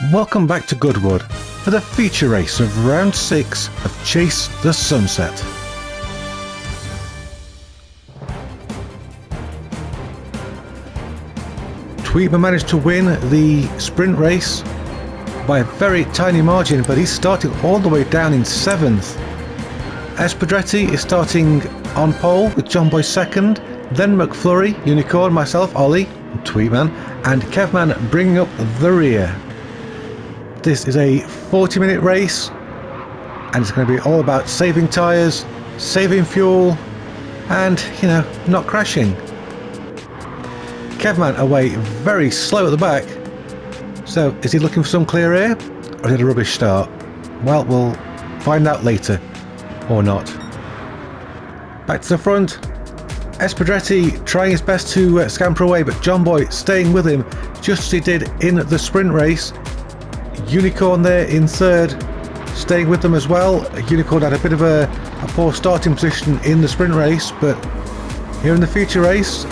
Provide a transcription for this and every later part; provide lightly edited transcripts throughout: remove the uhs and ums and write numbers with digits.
Welcome back to Goodwood for the feature race of round 6 of Chase the Sunset. Tweedman managed to win the sprint race by a very tiny margin, but he's starting all the way down in 7th. Espadretti is starting on pole with John Boy second, then McFlurry, Unicorn, myself, Ollie, Tweedman, and Kevman bringing up the rear. This is a 40-minute race, and it's going to be all about saving tyres, saving fuel, and, not crashing. Kevman away very slow at the back. So, is he looking for some clear air, or is it a rubbish start? Well, we'll find out later, or not. Back to the front. Espadretti trying his best to scamper away, but John Boy staying with him, just as he did in the sprint race. Unicorn there in third, staying with them as well. Unicorn had a bit of a poor starting position in the sprint race, but here in the feature race,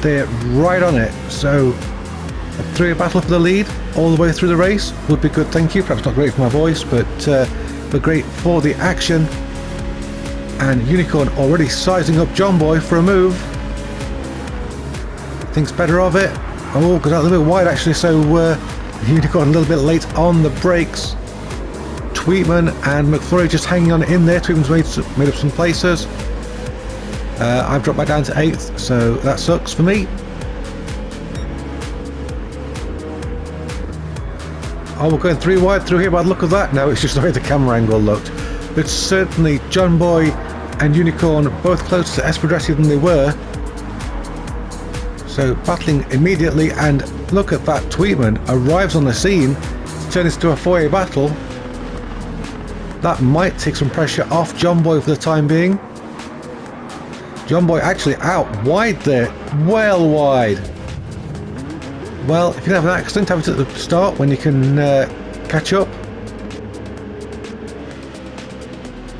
they're right on it. So, a 3 battle for the lead all the way through the race would be good, thank you. Perhaps not great for my voice, but great for the action. And Unicorn already sizing up John Boy for a move. Thinks better of it. Oh, got out a little bit wide actually, so Unicorn a little bit late on the brakes. Tweedman and McFlurry just hanging on in there. Tweedman's made up some places. I've dropped back down to 8th, so that sucks for me. Oh, we're going 3 wide through here by the look of that. No, it's just the way the camera angle looked. But certainly John Boy and Unicorn both closer to Espadretti than they were. So battling immediately, and look at that, Tweedman arrives on the scene to turn this into a 4-way battle. That might take some pressure off John Boy for the time being. John Boy actually out wide there, well wide. Well, if you have an accident, have it at the start when you can catch up.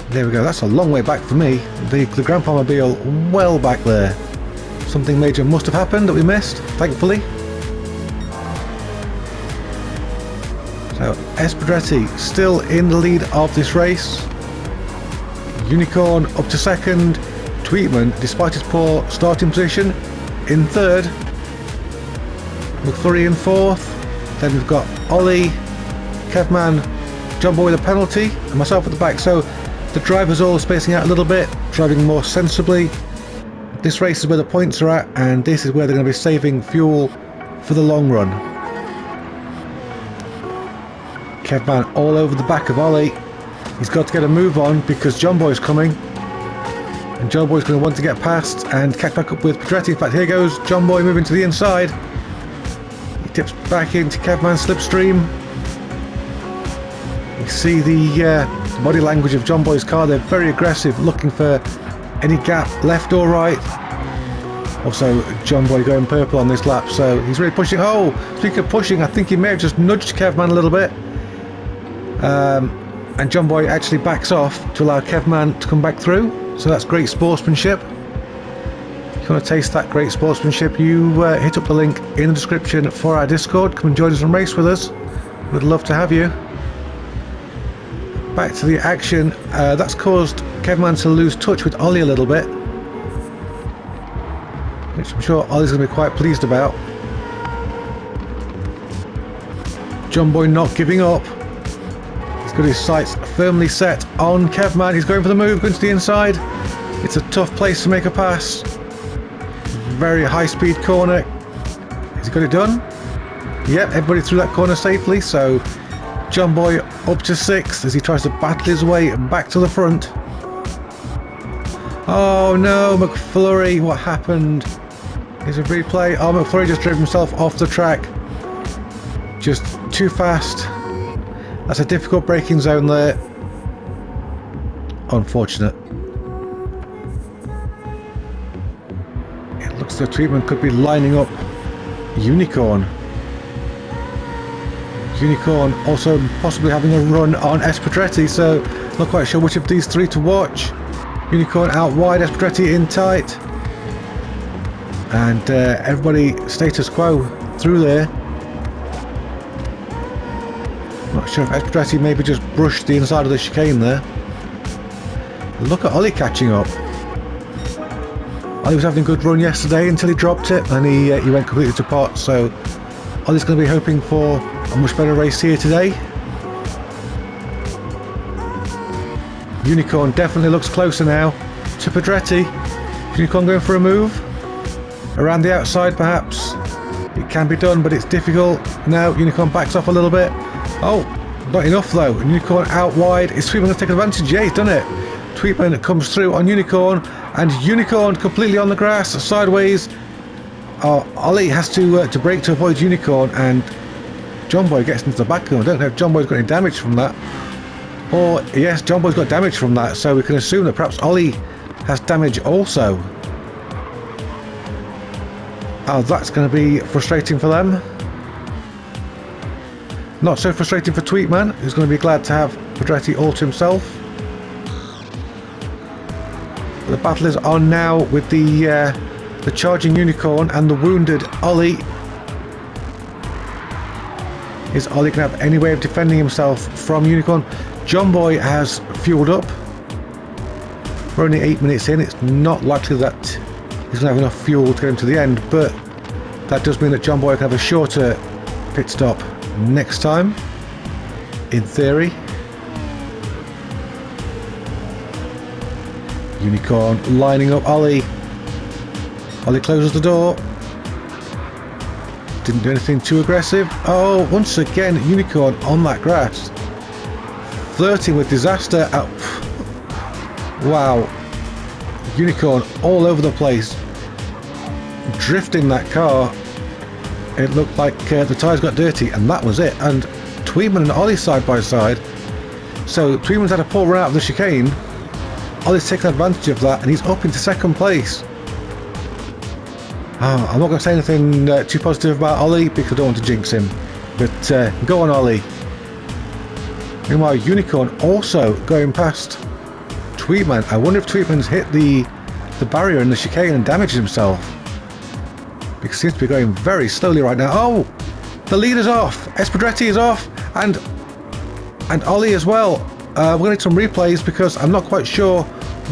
There we go, that's a long way back for me. The Grandpa Mobile well back there. Something major must have happened that we missed, thankfully. So Espadretti still in the lead of this race. Unicorn up to second. Tweedman, despite his poor starting position, in third. McFlurry in fourth. Then we've got Ollie, Kevman, John Boy with a penalty, and myself at the back. So the drivers all spacing out a little bit, driving more sensibly. This race is where the points are at, and this is where they're going to be saving fuel for the long run. Kevman all over the back of Ollie. He's got to get a move on because John Boy's coming. And John Boy's going to want to get past and catch back up with Pedretti. In fact, here goes John Boy moving to the inside. He tips back into Kevman's slipstream. You see the body language of John Boy's car. They're very aggressive, looking for any gap left or right. Also, John Boy going purple on this lap, so he's really pushing. Oh, speaking of pushing, I think he may have just nudged Kevman a little bit. And John Boy actually backs off to allow Kevman to come back through. So that's great sportsmanship. If you want to taste that great sportsmanship, you hit up the link in the description for our Discord. Come and join us and race with us. We'd love to have you. Back to the action. That's caused Kevman to lose touch with Ollie a little bit, which I'm sure Ollie's going to be quite pleased about. John Boy not giving up. He's got his sights firmly set on Kevman. He's going for the move, going to the inside. It's a tough place to make a pass. Very high speed corner. Has he got it done? Yep, everybody through that corner safely. So John Boy up to 6th as he tries to battle his way back to the front. Oh no, McFlurry, what happened? Here's a replay. Oh, McFlurry just drove himself off the track. Just too fast. That's a difficult braking zone there. Unfortunate. It looks like Tweedman could be lining up Unicorn. Unicorn also possibly having a run on Espadretti, so not quite sure which of these 3 to watch. Unicorn out wide, Espadretti in tight. And everybody status quo through there. Not sure if Espadretti maybe just brushed the inside of the chicane there. Look at Ollie catching up. Ollie was having a good run yesterday until he dropped it and he went completely to pot, so Ollie's going to be hoping for a much better race here today. Unicorn definitely looks closer now to Pedretti. Unicorn going for a move? Around the outside perhaps? It can be done, but it's difficult. Now Unicorn backs off a little bit. Oh, not enough though. Unicorn out wide. Is Tweetman going to take advantage? Yeah, he's done it. Tweetman comes through on Unicorn, and Unicorn completely on the grass, sideways. Ollie has to brake to avoid Unicorn, and John Boy gets into the back of him. I don't know if John Boy's got any damage from that. Or, yes, John Boy's got damage from that, so we can assume that perhaps Ollie has damage also. Oh, that's going to be frustrating for them. Not so frustrating for Tweetman, who's going to be glad to have Pedretti all to himself. The battle is on now with the charging Unicorn and the wounded Ollie. Is Ollie going to have any way of defending himself from Unicorn? John Boy has fueled up. We're only 8 minutes in. It's not likely that he's going to have enough fuel to get him to the end, but that does mean that John Boy can have a shorter pit stop next time, in theory. Unicorn lining up Ollie. Ollie closes the door. Didn't do anything too aggressive. Oh, once again, Unicorn on that grass. Flirting with disaster. Oh, wow. Unicorn all over the place. Drifting that car. It looked like the tyres got dirty, and that was it. And Tweedman and Ollie side by side. So Tweedman's had a poor run out of the chicane. Ollie's taken advantage of that, and he's up into second place. Oh, I'm not going to say anything too positive about Ollie because I don't want to jinx him. But go on, Ollie. Meanwhile, Unicorn also going past Tweetman. I wonder if Tweetman's hit the barrier in the chicane and damaged himself. Because he seems to be going very slowly right now. Oh! The leader's off! Espadretti is off! And Ollie as well. We're going to need some replays because I'm not quite sure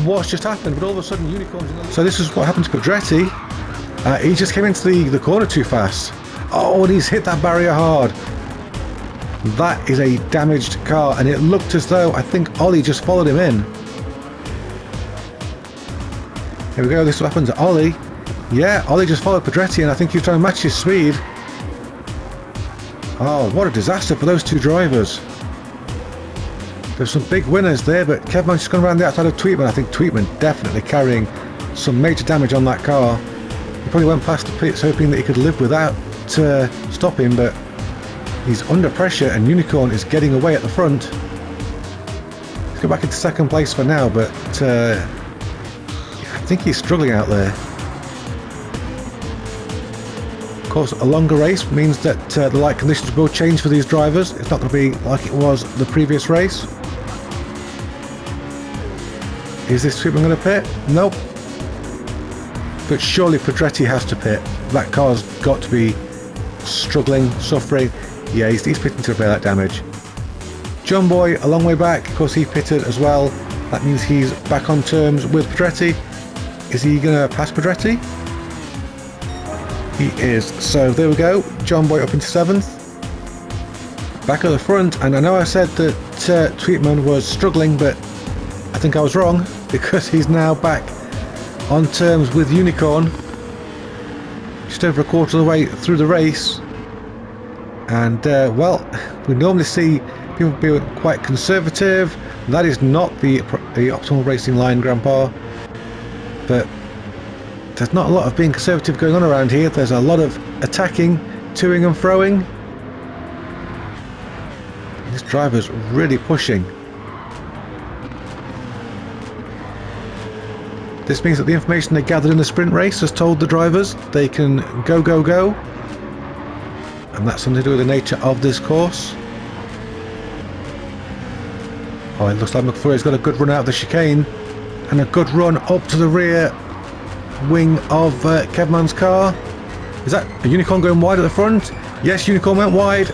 what's just happened, but all of a sudden Unicorn's in the... So this is what happened to Pedretti. He just came into the corner too fast. Oh, and he's hit that barrier hard. That is a damaged car, and it looked as though I think Ollie just followed him in. Here we go, this is what happened to Ollie. Yeah, Ollie just followed Pedretti, and I think he was trying to match his speed. Oh, what a disaster for those two drivers. There's some big winners there, but Kevman's just gone around the outside of Tweetman. I think Tweetman definitely carrying some major damage on that car. He probably went past the pits hoping that he could live without stopping, but he's under pressure and Unicorn is getting away at the front. Let's go back into second place for now, but I think he's struggling out there. Of course, a longer race means that the light conditions will change for these drivers. It's not going to be like it was the previous race. Is this Tweetman going to pit? Nope. But surely Pedretti has to pit. That car's got to be struggling, suffering. Yeah, he's pitting to repair that damage. John Boy, a long way back. Of course, he pitted as well. That means he's back on terms with Pedretti. Is he going to pass Pedretti? He is. So there we go. John Boy up into 7th. Back at the front. And I know I said that Tweetman was struggling, but I think I was wrong because he's now back on terms with Unicorn. Just over a quarter of the way through the race. And, well, we normally see people be quite conservative. That is not the optimal racing line, Grandpa. But there's not a lot of being conservative going on around here. There's a lot of attacking, toing and froing. This driver's really pushing. This means that the information they gathered in the sprint race has told the drivers they can go, go, go. And that's something to do with the nature of this course. Oh, it looks like McFlurry's got a good run out of the chicane. And a good run up to the rear wing of Kevman's car. Is that a Unicorn going wide at the front? Yes, Unicorn went wide.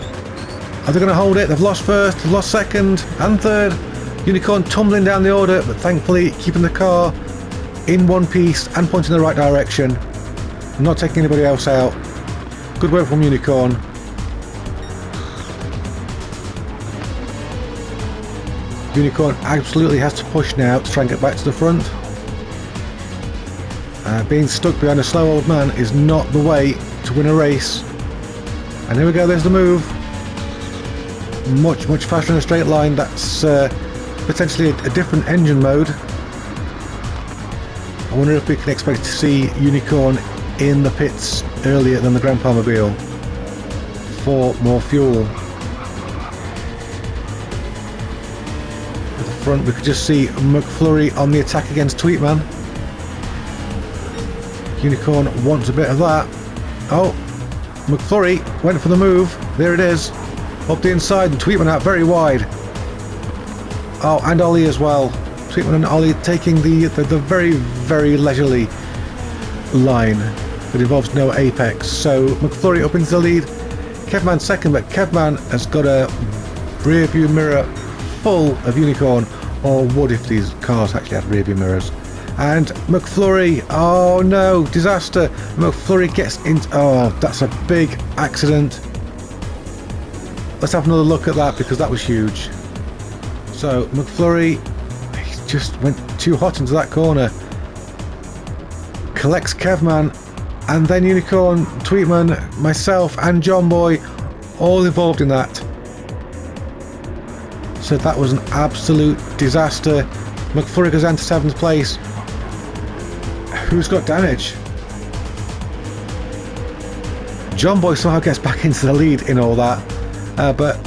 Are they going to hold it? They've lost first, they've lost second and third. Unicorn tumbling down the order, but thankfully keeping the car in one piece and pointing in the right direction. Not taking anybody else out. Good work from Unicorn. Unicorn absolutely has to push now to try and get back to the front. Being stuck behind a slow old man is not the way to win a race. And here we go, there's the move. Much faster in a straight line. That's potentially a different engine mode. I wonder if we can expect to see Unicorn in the pits earlier than the Grandpa Mobile for more fuel. At the front we could just see McFlurry on the attack against Tweetman. Unicorn wants a bit of that. Oh, McFlurry went for the move. There it is. Up the inside and Tweetman out very wide. Oh, and Ollie as well. Tweetman and Ollie taking the very leisurely line that involves no apex. So McFlurry up into the lead. Kevman second, but Kevman has got a rear view mirror full of Unicorn, or would if these cars actually had rear view mirrors. And McFlurry, oh no, disaster. McFlurry gets into, oh, that's a big accident. Let's have another look at that because that was huge. So McFlurry, he just went too hot into that corner. Collects Kevman, and then Unicorn, Tweetman, myself and John Boy all involved in that. So that was an absolute disaster. McFlurry goes down to 7th place. Who's got damage? John Boy somehow gets back into the lead in all that, but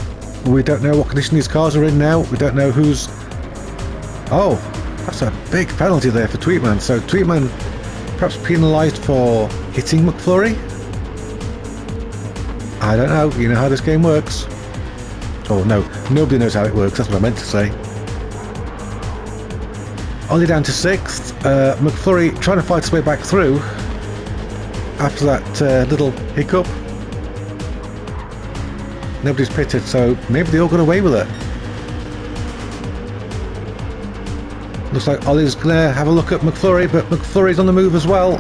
we don't know what condition these cars are in now. We don't know who's... Oh, that's a big penalty there for Tweetman. So Tweetman perhaps penalised for hitting McFlurry? I don't know. You know how this game works. Oh no, nobody knows how it works. That's what I meant to say. Ollie down to 6th. McFlurry trying to fight his way back through after that little hiccup. Nobody's pitted, so maybe they all got away with it. Looks like Ollie's gonna have a look at McFlurry, but McFlurry's on the move as well.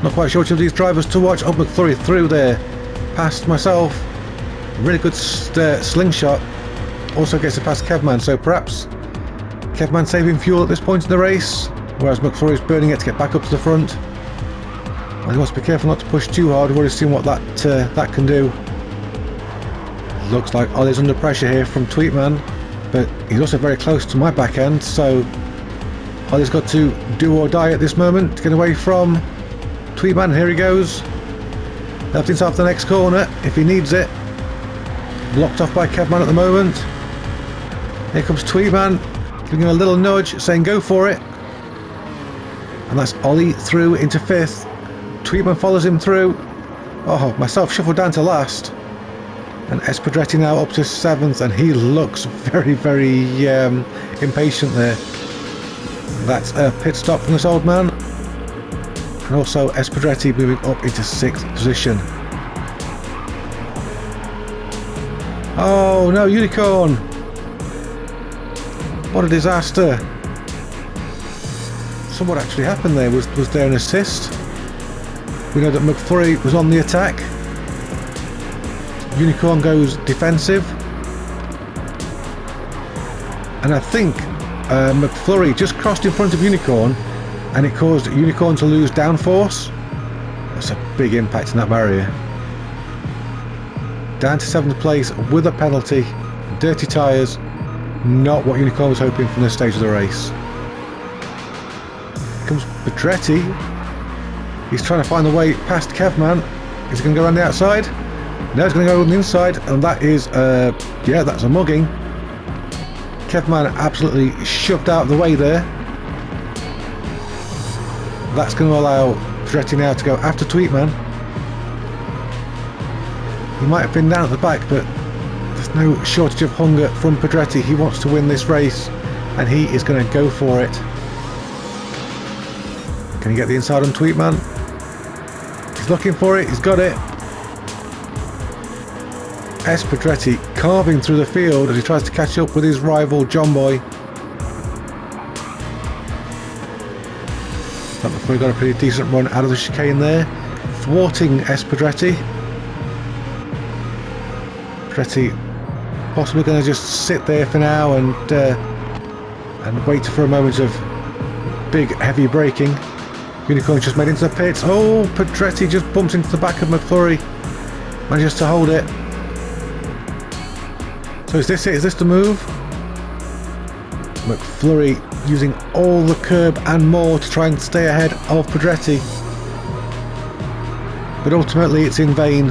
Not quite sure which of these drivers to watch. Oh, McFlurry through there, past myself. Really good slingshot. Also gets it past Kevman, so perhaps Kevman saving fuel at this point in the race, whereas McFlurry's burning it to get back up to the front. Well, he wants to be careful not to push too hard. We've already seen what that can do. Looks like Ollie's under pressure here from Tweetman, but he's also very close to my back end, so Ollie's got to do or die at this moment to get away from Tweetman. Here he goes. Left inside the next corner if he needs it. Blocked off by Kevman at the moment. Here comes Tweetman, giving him a little nudge, saying go for it. And that's Ollie through into 5th. Tweetman follows him through. Oh, myself shuffled down to last. And Espadretti now up to 7th, and he looks very impatient there. That's a pit stop from this old man. And also Espadretti moving up into 6th position. Oh no, Unicorn! What a disaster. So what actually happened there? Was there an assist? We know that McFlurry was on the attack. Unicorn goes defensive. And I think McFlurry just crossed in front of Unicorn, and it caused Unicorn to lose downforce. That's a big impact in that barrier. Down to 7th place with a penalty. Dirty tyres. Not what Unicorn was hoping from this stage of the race. Here comes Pedretti. He's trying to find the way past Kevman. Is he going to go around the outside? No, he's going to go on the inside, and that is, yeah, that's a mugging. Kevman absolutely shoved out of the way there. That's going to allow Pedretti now to go after Tweetman. He might have been down at the back, but there's no shortage of hunger from Pedretti. He wants to win this race, and he is going to go for it. Can he get the inside on Tweetman? He's looking for it. He's got it. Pedretti carving through the field as he tries to catch up with his rival John Boy. We've got a pretty decent run out of the chicane there, thwarting Pedretti. Pedretti possibly going to just sit there for now and wait for a moment of big heavy braking. Unicorn just made into the pits. Oh, Pedretti just bumps into the back of McFlurry. Manages to hold it. So is this it? Is this the move? McFlurry using all the curb and more to try and stay ahead of Pedretti. But ultimately it's in vain.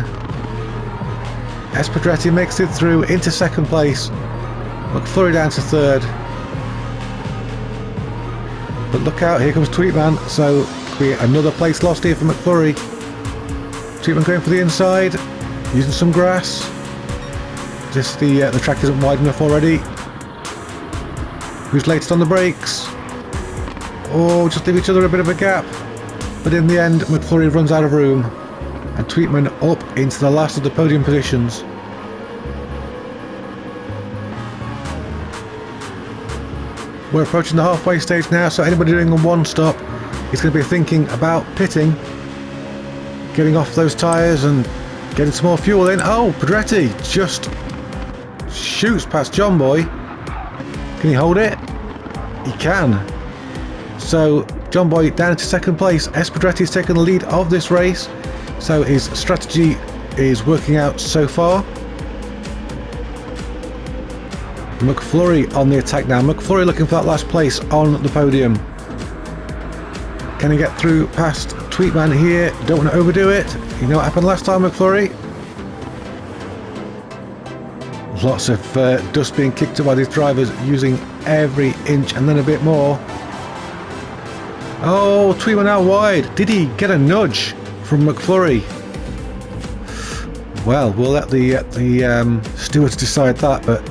As Pedretti makes it through into second place. McFlurry down to third. But look out, here comes Tweetman. So another place lost here for McFlurry. Tweetman going for the inside, using some grass. Just the track isn't wide enough already. Who's latest on the brakes? Oh, just leave each other a bit of a gap. But in the end, McFlurry runs out of room. And Tweetman up into the last of the podium positions. We're approaching the halfway stage now, so anybody doing a one stop is going to be thinking about pitting. Getting off those tyres and getting some more fuel in. Oh, Pedretti just shoots past John Boy. Can he hold it? He can. So John Boy down to second place. Pedretti's taken the lead of this race. So his strategy is working out so far. McFlurry on the attack now. McFlurry looking for that last place on the podium. Can he get through past Tweetman here? Don't want to overdo it. You know what happened last time, McFlurry? Lots of dust being kicked up by these drivers, using every inch and then a bit more. Oh, Tweetman out wide. Did he get a nudge from McFlurry? Well, we'll let the stewards decide that, but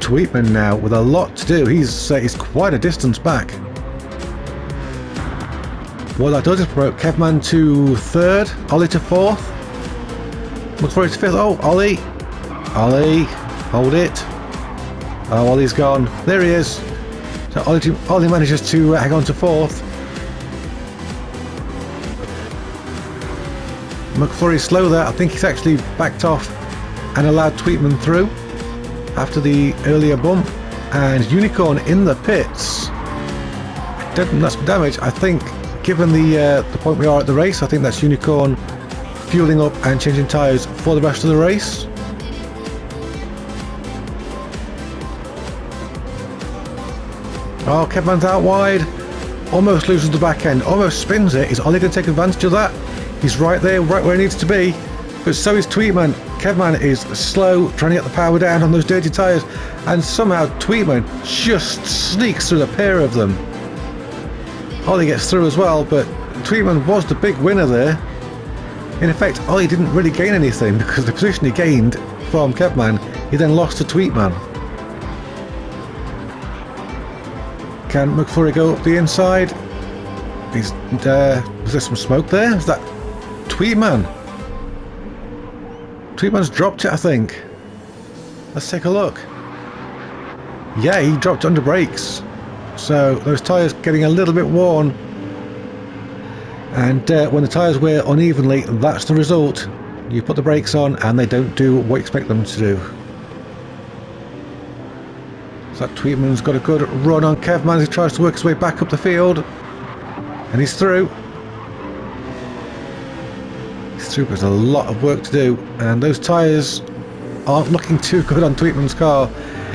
Tweetman now with a lot to do. He's quite a distance back. What that does is promote Kevman to third, Ollie to fourth, McFlurry to fifth. Oh, Ollie, hold it. Oh, Ollie's gone. There he is. So Ollie manages to hang on to fourth. McFlurry's slow there. I think he's actually backed off and allowed Tweetman through after the earlier bump. And Unicorn in the pits. That's some damage. I think, given the point we are at the race, I think that's Unicorn fueling up and changing tyres for the rest of the race. Oh, Kevman's out wide. Almost loses the back end. Almost spins it. Is Ollie going to take advantage of that? He's right there, right where he needs to be. But so is Tweetman. Kevman is slow, trying to get the power down on those dirty tyres. And somehow Tweetman just sneaks through the pair of them. Ollie gets through as well, but Tweetman was the big winner there. In effect, Ollie didn't really gain anything because the position he gained from Kevman, he then lost to Tweetman. Can McFlurry go up the inside? Was there some smoke there? Is that Tweetman? Tweetman's dropped it, I think. Let's take a look. Yeah, he dropped under brakes. So those tyres getting a little bit worn. And when the tyres wear unevenly, that's the result. You put the brakes on and they don't do what you expect them to do. So that Tweetman's got a good run on Kevman as he tries to work his way back up the field. And he's through. He's through, but there's a lot of work to do. And those tyres aren't looking too good on Tweetman's car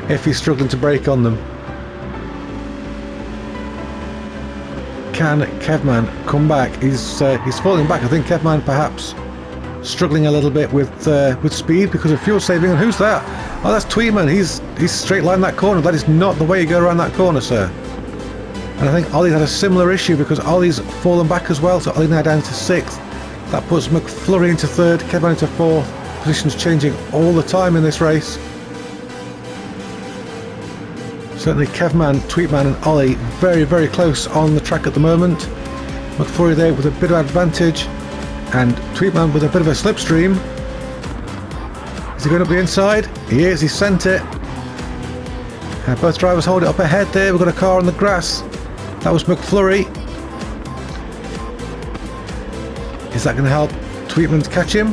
if he's struggling to brake on them. Can Kevman come back? He's falling back. I think Kevman perhaps struggling a little bit with speed because of fuel saving. And who's that? Oh, that's Tweetman. He's straight line that corner. That is not the way you go around that corner, sir. And I think Ollie's had a similar issue because Ollie's fallen back as well. So Ollie now down to sixth. That puts McFlurry into third, Kevman into fourth. Positions changing all the time in this race. Certainly Kevman, Tweetman and Ollie very, very close on the track at the moment. McFlurry there with a bit of advantage and Tweetman with a bit of a slipstream. Is he going up the inside? He is, he sent it. Both drivers hold it up ahead there. We've got a car on the grass. That was McFlurry. Is that going to help Tweetman to catch him?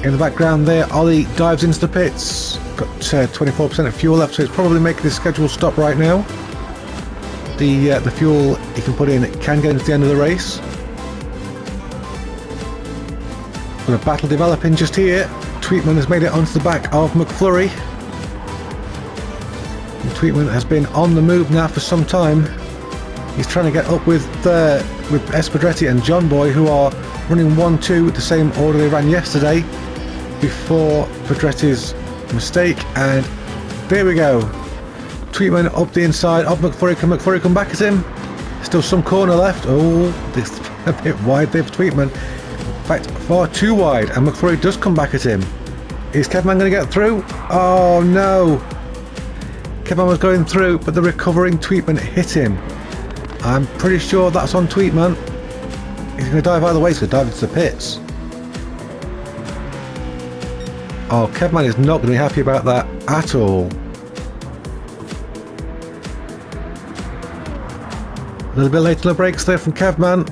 In the background there, Ollie dives into the pits. Got 24% of fuel left, so he's probably making his scheduled stop right now. The fuel he can put in can get into the end of the race. Got a battle developing just here. Tweetman has made it onto the back of McFlurry. And Tweetman has been on the move now for some time. He's trying to get up with Espadretti and John Boy, who are running 1-2 the same order they ran yesterday before Pedretti's mistake. And there we go. Tweetman up the inside of McFlurry. Can McFlurry come back at him? Still some corner left. Oh, this is a bit wide there for Tweetman. In fact, far too wide, and McFlurry does come back at him. Is Kevman going to get through? Oh no! Kevman was going through, but the recovering Tweetman hit him. I'm pretty sure that's on Tweetman. He's going to dive out of the way, so he's going to dive into the pits. Oh, Kevman is not going to be happy about that at all. A little bit late to the brakes there from Kevman.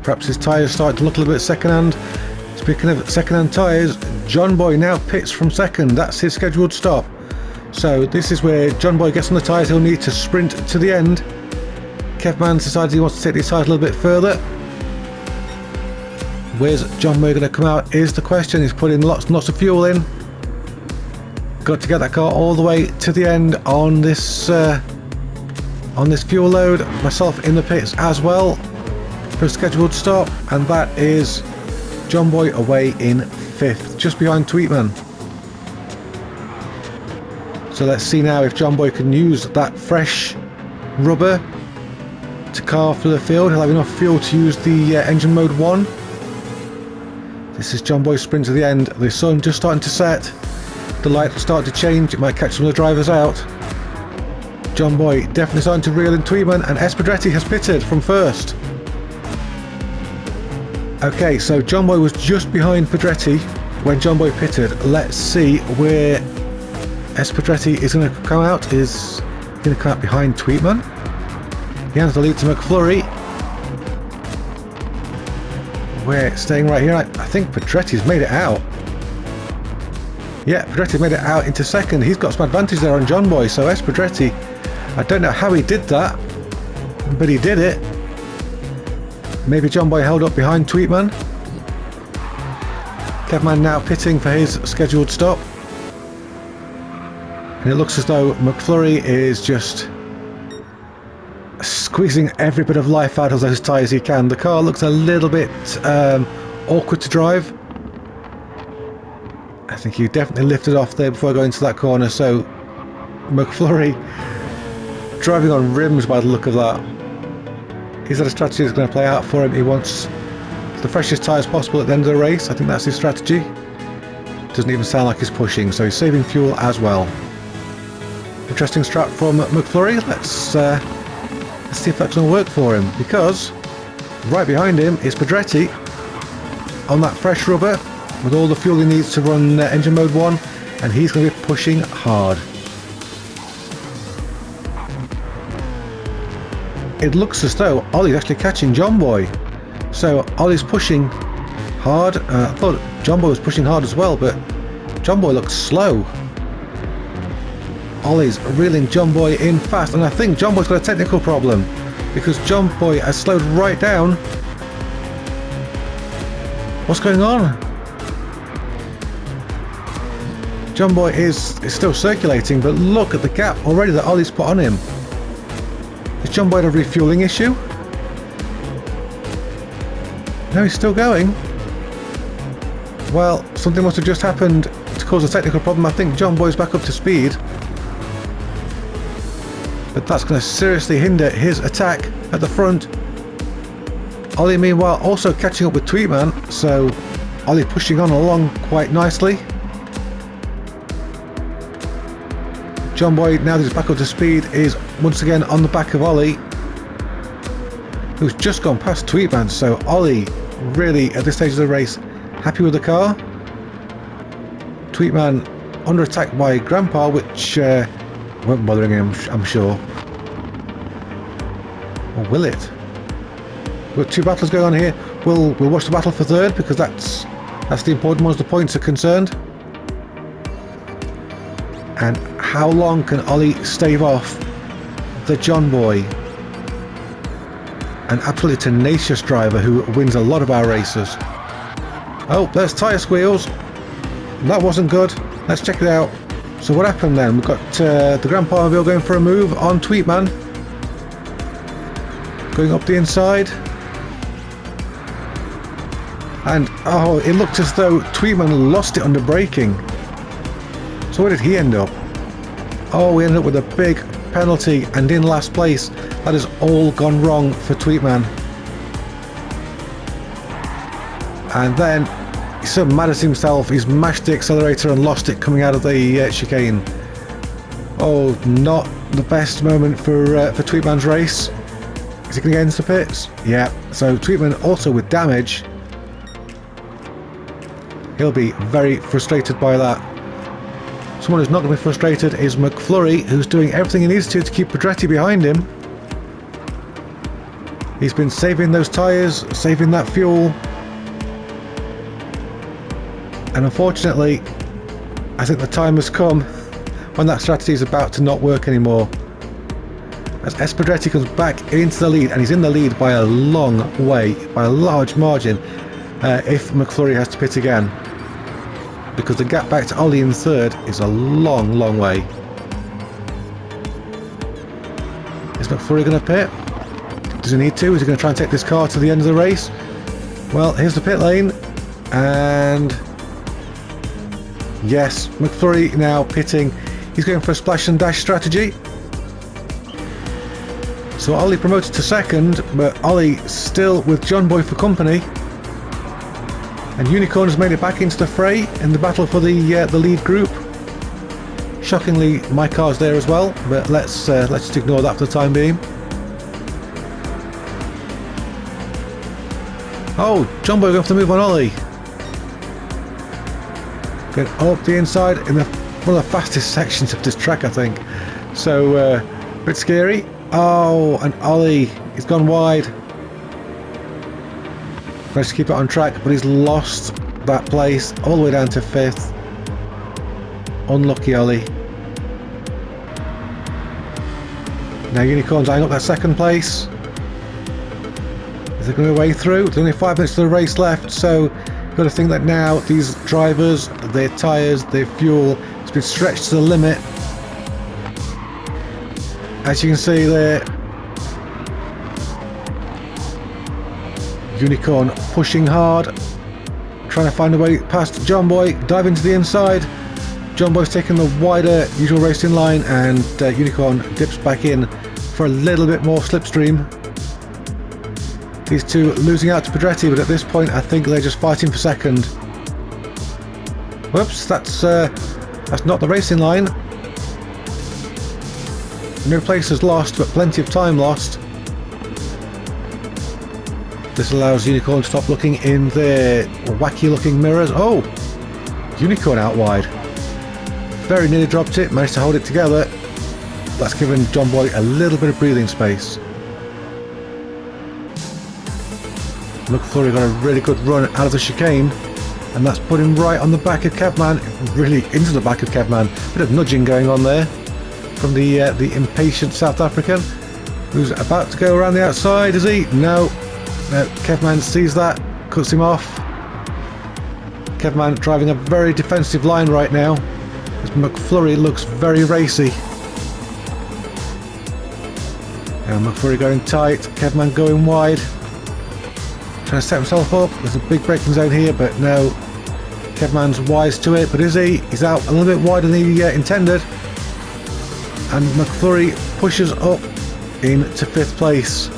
Perhaps his tyres start to look a little bit second-hand. Speaking of second-hand tyres, John Boy now pits from second. That's his scheduled stop. So this is where John Boy gets on the tyres. He'll need to sprint to the end. Kevman decides he wants to take these tyres a little bit further. Where's John Boy going to come out is the question. He's putting lots and lots of fuel in. Got to get that car all the way to the end on this fuel load. Myself in the pits as well for a scheduled stop, and that is John Boy away in 5th, just behind Tweetman. So let's see now if John Boy can use that fresh rubber to carve through the field. He'll have enough fuel to use the engine mode 1. This is John Boy's sprint to the end. The sun just starting to set. The light will start to change. It might catch some of the drivers out. John Boy definitely starting to reel in Tweetman, and Espadretti has pitted from first. Okay, so John Boy was just behind Pedretti when John Boy pitted. Let's see where Espadretti is going to come out. Is going to come out behind Tweetman. He hands the lead to McFlurry. We're staying right here. I think Pedretti's made it out. Yeah, Pedretti made it out into second. He's got some advantage there on John Boy. So Espadretti, I don't know how he did that, but he did it. Maybe John Boy held up behind Tweetman. Kevman now pitting for his scheduled stop. And it looks as though McFlurry is just squeezing every bit of life out of those tyres he can. The car looks a little bit awkward to drive. I think he definitely lifted off there before going into that corner. So McFlurry driving on rims by the look of that. Is that a strategy that's going to play out for him? He wants the freshest tyres possible at the end of the race. I think that's his strategy. Doesn't even sound like he's pushing, so he's saving fuel as well. Interesting strat from McFlurry. Let's see if that's going to work for him, because right behind him is Pedretti on that fresh rubber with all the fuel he needs to run engine mode 1, and he's going to be pushing hard. It looks as though Ollie's actually catching John Boy. So Ollie's pushing hard. I thought John Boy was pushing hard as well, but John Boy looks slow. Ollie's reeling John Boy in fast, and I think John Boy's got a technical problem because John Boy has slowed right down. What's going on? John Boy is still circulating, but look at the gap already that Ollie's put on him. Is John Boy a refueling issue? No, he's still going. Well, something must have just happened to cause a technical problem. I think John Boy's back up to speed. But that's going to seriously hinder his attack at the front. Ollie, meanwhile, also catching up with Tweetman. So, Ollie pushing on along quite nicely. John Boy, now that he's back up to speed, is once again on the back of Ollie, who's just gone past Tweetman. So Ollie, really, at this stage of the race, happy with the car. Tweetman under attack by Grandpa, which won't bother him, I'm sure. Or will it? We've got two battles going on here. We'll watch the battle for third, because that's the important ones. The points are concerned. And how long can Ollie stave off the John Boy? An absolutely tenacious driver who wins a lot of our races. Oh, there's tyre squeals. That wasn't good. Let's check it out. So what happened then? We've got the Grandpa Mobile going for a move on Tweetman. Going up the inside. And oh, it looked as though Tweetman lost it under braking. So where did he end up? Oh, we ended up with a big penalty and in last place. That has all gone wrong for Tweetman. And then he's so mad at himself, he's mashed the accelerator and lost it coming out of the chicane. Oh, not the best moment for Tweetman's race. Is he going to get into the pits? Yeah, so Tweetman also with damage. He'll be very frustrated by that. Someone who's not going to be frustrated is McFlurry, who's doing everything he needs to keep Pedretti behind him. He's been saving those tyres, saving that fuel. And unfortunately, I think the time has come when that strategy is about to not work anymore. As Pedretti comes back into the lead, and he's in the lead by a long way, by a large margin, if McFlurry has to pit again. Because the gap back to Ollie in third is a long, long way. Is McFlurry going to pit? Does he need to? Is he going to try and take this car to the end of the race? Well, here's the pit lane. And yes, McFlurry now pitting. He's going for a splash and dash strategy. So Ollie promoted to second, but Ollie still with John Boy for company. And Unicorn has made it back into the fray in the battle for the lead group. Shockingly, my car's there as well, but let's just ignore that for the time being. Oh, John Boy going for the move on Ollie. Going up the inside in one of the fastest sections of this track, I think. So, a bit scary. Oh, and Ollie, he's gone wide. Managed to keep it on track, but he's lost that place all the way down to 5th. Unlucky Ollie. Now Unicorn's eyeing up that 2nd place. Is it going to way through? There's only 5 minutes of the race left, so you've got to think that now these drivers, their tyres, their fuel has been stretched to the limit. As you can see there, Unicorn pushing hard, trying to find a way past John Boy, diving to the inside. John Boy's taking the wider usual racing line, and Unicorn dips back in for a little bit more slipstream. These two losing out to Pedretti, but at this point I think they're just fighting for second. Whoops, that's not the racing line. No places lost, but plenty of time lost. This allows Unicorn to stop looking in their wacky looking mirrors. Oh! Unicorn out wide. Very nearly dropped it, managed to hold it together. That's given John Boy a little bit of breathing space. McFlurry got a really good run out of the chicane, and that's put him right on the back of Kevman, really into the back of Kevman. Bit of nudging going on there from the impatient South African, who's about to go around the outside, is he? No. No, Kevman sees that, cuts him off. Kevman driving a very defensive line right now, as McFlurry looks very racy. Now McFlurry going tight, Kevman going wide. Trying to set himself up. There's a big braking zone here, but no. Kevman's wise to it, but is he? He's out a little bit wider than he intended. And McFlurry pushes up into 5th place.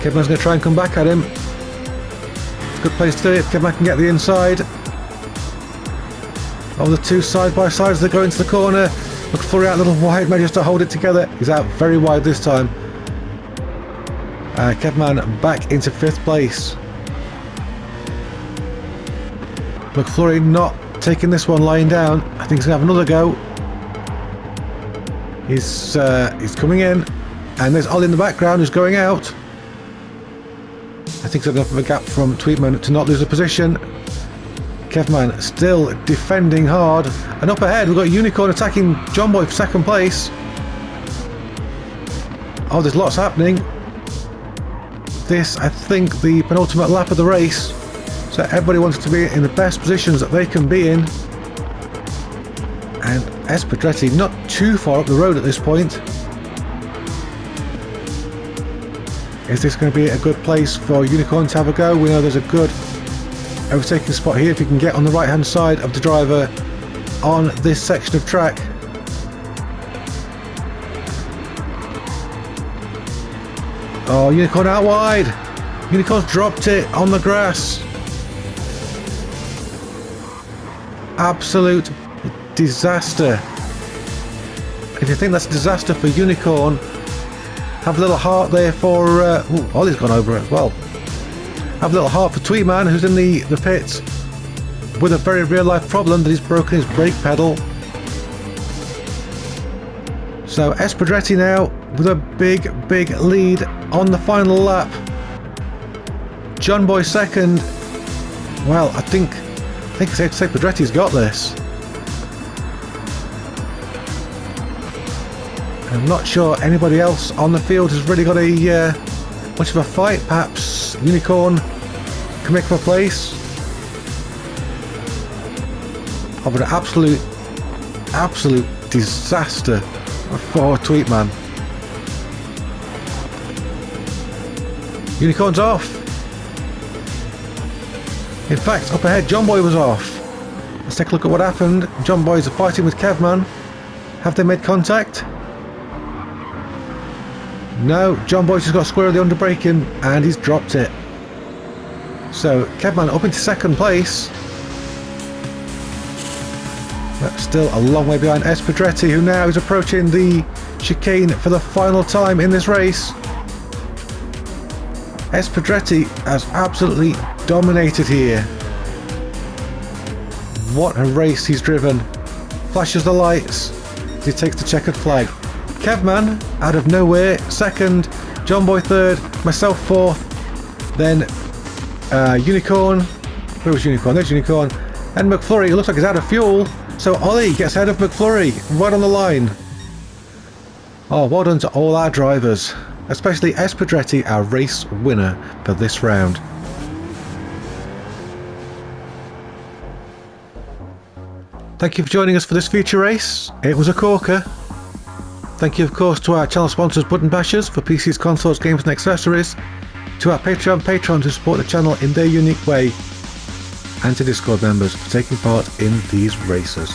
Kevman's going to try and come back at him. It's a good place to do it if Kevman can get the inside. Oh, the two side by sides that go into the corner. McFlurry out a little wide, manages to hold it together. He's out very wide this time. Kevman back into 5th place. McFlurry not taking this one lying down. I think he's going to have another go. He's coming in. And there's Ollie in the background who's going out. I think there's enough of a gap from Tweetman to not lose the position. Kevman still defending hard. And up ahead we've got Unicorn attacking John Boy for second place. Oh, there's lots happening. This, I think, the penultimate lap of the race. So everybody wants to be in the best positions that they can be in. And Espadretti not too far up the road at this point. Is this going to be a good place for Unicorn to have a go? We know there's a good overtaking spot here if you can get on the right hand side of the driver on this section of track. Oh, Unicorn out wide. Unicorn's dropped it on the grass. Absolute disaster. If you think that's a disaster for Unicorn, have a little heart there for Ollie's gone over as well. Have a little heart for Tweetman, who's in the pits with a very real life problem that he's broken his brake pedal. So Espadretti now with a big lead on the final lap. John Boy second. Well, I think it's safe to say Pedretti's got this. I'm not sure anybody else on the field has really got a much of a fight. Perhaps Unicorn can make for a place. Oh, but an absolute disaster for Tweetman. Unicorn's off. In fact, up ahead, John Boy was off. Let's take a look at what happened. John Boys are fighting with Kevman. Have they made contact? No, John Boy's just got square of the underbraking and he's dropped it. So Kevman up into second place. But still a long way behind Espadretti, who now is approaching the chicane for the final time in this race. Espadretti has absolutely dominated here. What a race he's driven. Flashes the lights. He takes the checkered flag. Kevman out of nowhere, second. John Boy third. Myself fourth. Then Unicorn. Where was Unicorn? There's Unicorn. And McFlurry, it looks like he's out of fuel. So Ollie gets ahead of McFlurry, right on the line. Oh, well done to all our drivers. Especially Espadretti, our race winner for this round. Thank you for joining us for this feature race. It was a corker. Thank you of course to our channel sponsors Button Bashers for PCs, consoles, games and accessories, to our Patreon patrons who support the channel in their unique way, and to Discord members for taking part in these races.